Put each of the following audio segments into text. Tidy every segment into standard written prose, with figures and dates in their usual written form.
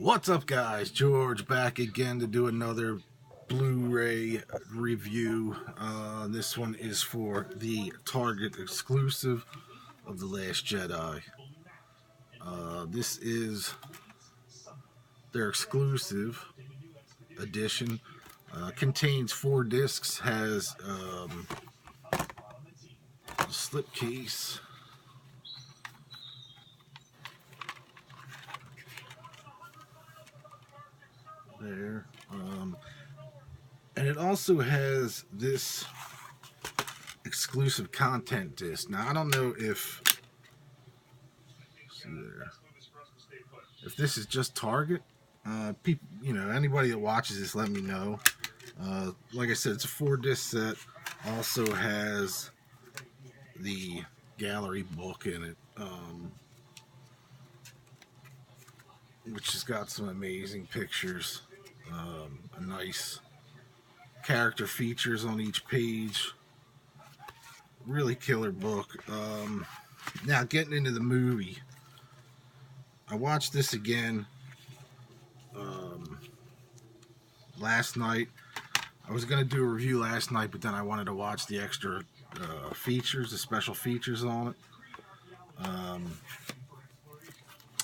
What's up, guys? George back again to do another Blu-ray review. This one is for the Target exclusive of The Last Jedi. This is their exclusive edition. Contains 4 discs, has a slipcase. There, and it also has this exclusive content disc. Now I don't know if this is just Target. People, anybody that watches this, let me know. Like I said, it's a 4-disc set. Also has the gallery book in it, which has got some amazing pictures. A nice character features on each page. Really killer book. Now getting into the movie, I watched this again last night. I was going to do a review last night, but then I wanted to watch the extra features, the special features on it.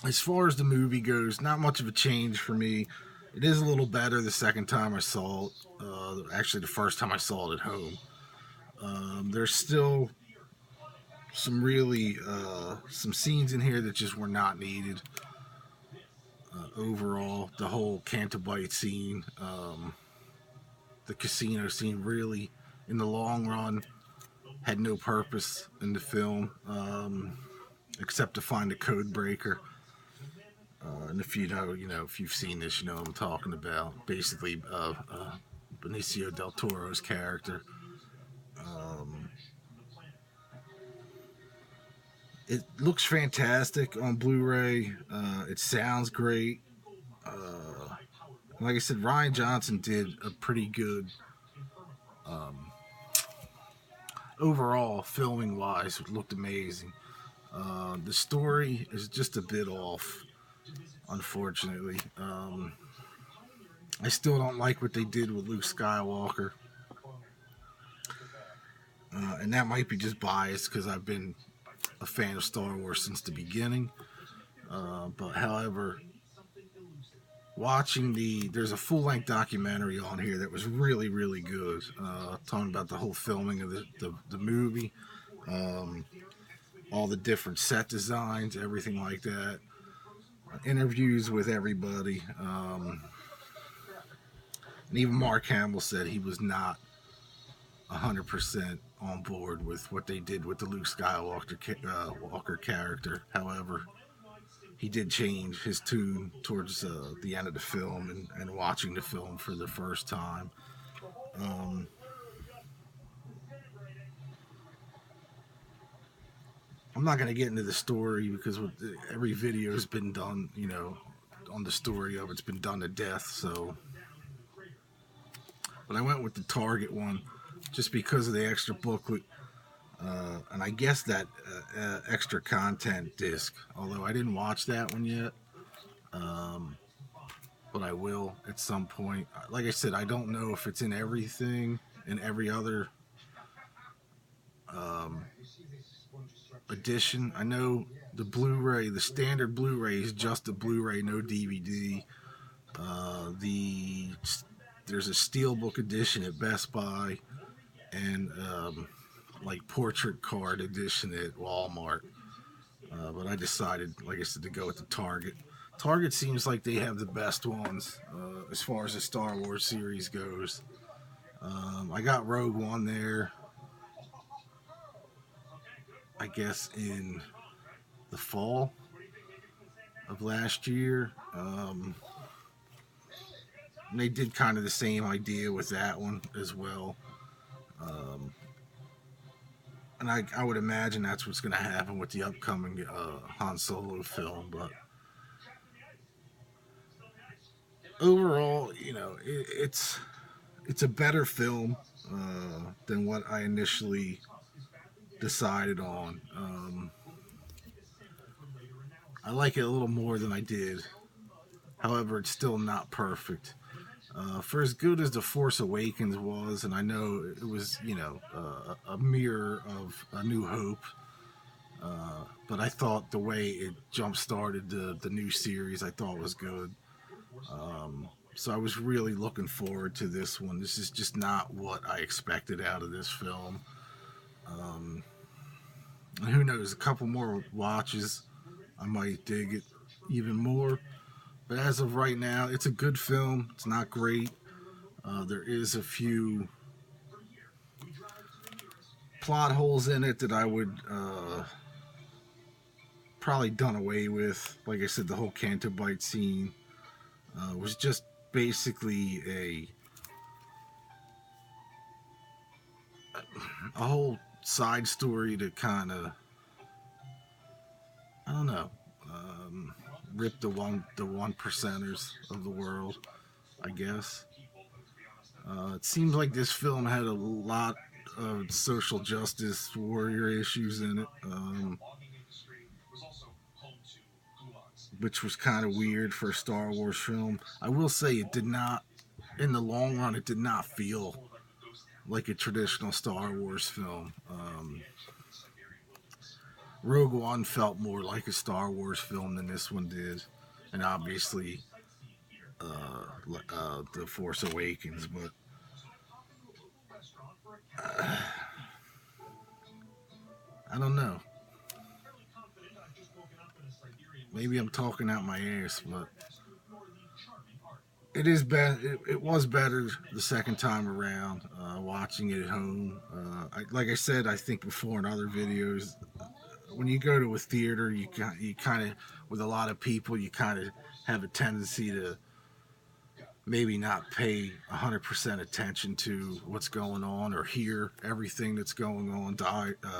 As far as the movie goes, not much of a change for me. It is a little better the second time I saw it. Actually, the first time I saw it at home. There's still some really some scenes in here that just were not needed. Overall, the whole Cantabite scene, the casino scene, really, in the long run, had no purpose in the film, except to find a code breaker. And if if you've seen this, you know what I'm talking about. Basically, Benicio del Toro's character. It looks fantastic on Blu-ray. It sounds great. Like I said, Rian Johnson did a pretty good overall filming-wise. It looked amazing. The story is just a bit off, unfortunately. I still don't like what they did with Luke Skywalker. And that might be just biased because I've been a fan of Star Wars since the beginning. But however, watching there's a full-length documentary on here that was really, really good, talking about the whole filming of the movie, all the different set designs, everything like that, interviews with everybody, and even Mark Hamill said he was not 100% on board with what they did with the Luke Skywalker Walker character. However, he did change his tune towards the end of the film and watching the film for the first time. I'm not going to get into the story because every video has been done, on the story of it's been done to death. So, but I went with the Target one just because of the extra booklet, and I guess that extra content disc. Although I didn't watch that one yet, but I will at some point. Like I said, I don't know if it's in everything, in every other edition. I know the Blu-ray, the standard Blu-ray is just a Blu-ray, no DVD. There's a Steelbook edition at Best Buy, and like portrait card edition at Walmart. But I decided, like I said, to go with the Target. Target seems like they have the best ones as far as the Star Wars series goes. I got Rogue One there, I guess, in the fall of last year. And they did kind of the same idea with that one as well. And I would imagine that's what's going to happen with the upcoming Han Solo film. But overall, it's a better film than what I initially decided on. I like it a little more than I did However, it's still not perfect. For as good as The Force Awakens was, and I know it was, a mirror of A New Hope, but I thought the way it jump started the new series, I thought was good. So I was really looking forward to this one. This is just not what I expected out of this film. Um, and who knows, a couple more watches, I might dig it even more. But as of right now, it's a good film. It's not great. There is a few plot holes in it that I would probably done away with. Like I said, the whole Canto Bite scene was just basically a whole side story to kind of, I don't know, rip the one percenters of the world, I guess. It seems like this film had a lot of social justice warrior issues in it, which was kind of weird for a Star Wars film. I will say it did not, in the long run, it did not feel like a traditional Star Wars film. Rogue One felt more like a Star Wars film than this one did, and obviously The Force Awakens. But I don't know. Maybe I'm talking out my ass, but it is better. It was better the second time around. Watching it at home, like I said, I think before in other videos, when you go to a theater, you kind of, with a lot of people, you kind of have a tendency to maybe not pay 100% attention to what's going on or hear everything that's going on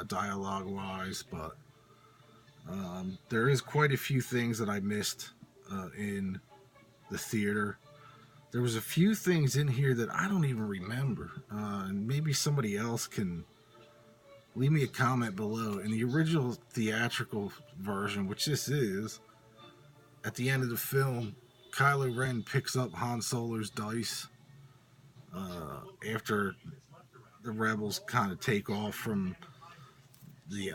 dialogue wise. But there is quite a few things that I missed in the theater. There was a few things in here that I don't even remember, and maybe somebody else can leave me a comment below. In the original theatrical version, which this is, at the end of the film, Kylo Ren picks up Han Solo's dice after the rebels kind of take off from the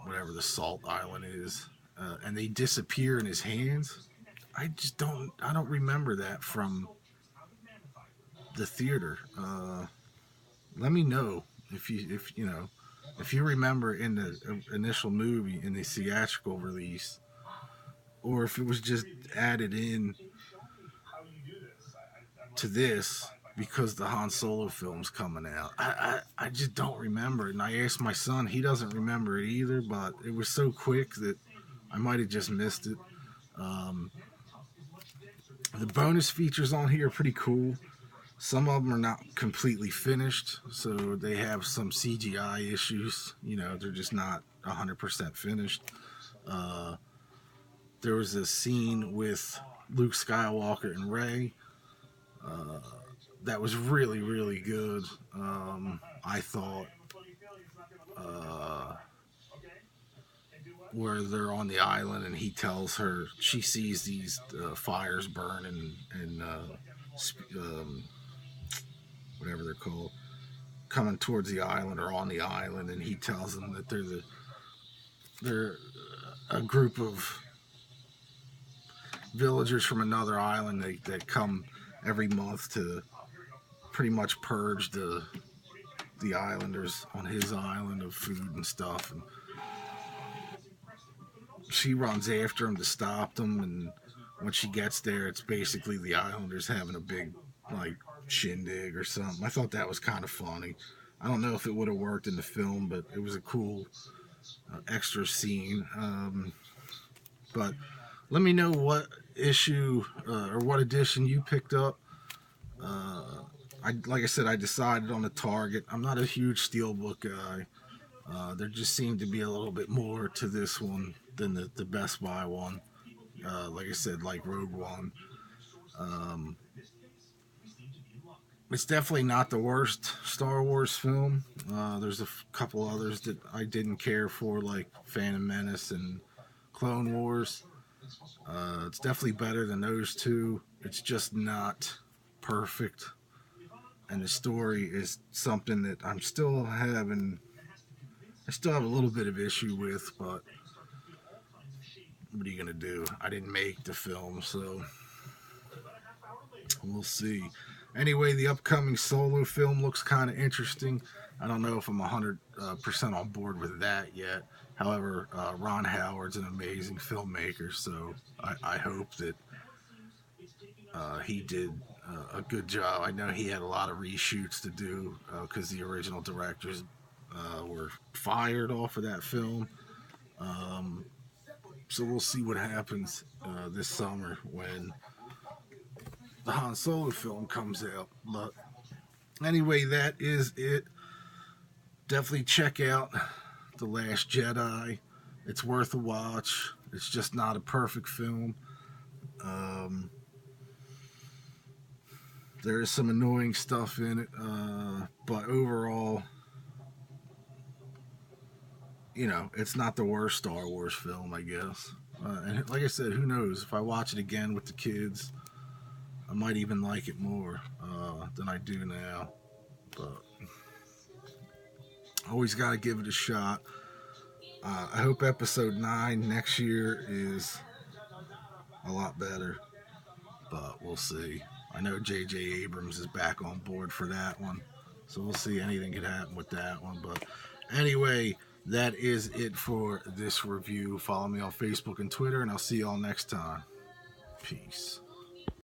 whatever the Salt Island is, and they disappear in his hands. I don't remember that from the theater. Let me know if you remember in the initial movie, in the theatrical release, or if it was just added in to this because the Han Solo film's coming out. I just don't remember it. And I asked my son, he doesn't remember it either, but it was so quick that I might have just missed it. The bonus features on here are pretty cool. Some of them are not completely finished, so they have some CGI issues. They're just not 100% finished. There was a scene with Luke Skywalker and Rey that was really, really good. I thought, where they're on the island and he tells her, she sees these fires burning and whatever they're called, coming towards the island or on the island, and he tells them that they're a group of villagers from another island that come every month to pretty much purge the islanders on his island of food and stuff. And she runs after him to stop them, and when she gets there, it's basically the islanders having a big shindig or something. I thought that was kind of funny. I don't know if it would have worked in the film, but it was a cool extra scene. But let me know what issue or what edition you picked up. Like I said, I decided on the Target. I'm not a huge Steelbook guy. There just seemed to be a little bit more to this one than the Best Buy one. Like I said, like Rogue One. It's definitely not the worst Star Wars film. There's a couple others that I didn't care for, like Phantom Menace and Clone Wars. It's definitely better than those two. It's just not perfect, and the story is something that I still have a little bit of issue with. But what are you gonna do? I didn't make the film, so we'll see. Anyway, the upcoming Solo film looks kind of interesting. I don't know if I'm 100% on board with that yet. However, Ron Howard's an amazing filmmaker, so I hope that he did a good job. I know he had a lot of reshoots to do because the original directors were fired off of that film. Um, so we'll see what happens this summer when the Han Solo film comes out. But anyway, that is it. Definitely check out The Last Jedi. It's worth a watch. It's just not a perfect film. There is some annoying stuff in it, but overall, it's not the worst Star Wars film, I guess. And like I said, who knows? If I watch it again with the kids, I might even like it more than I do now. But always got to give it a shot. I hope episode 9 next year is a lot better, but we'll see. I know J.J. Abrams is back on board for that one, so we'll see. Anything could happen with that one. But anyway, that is it for this review. Follow me on Facebook and Twitter, and I'll see y'all next time. Peace.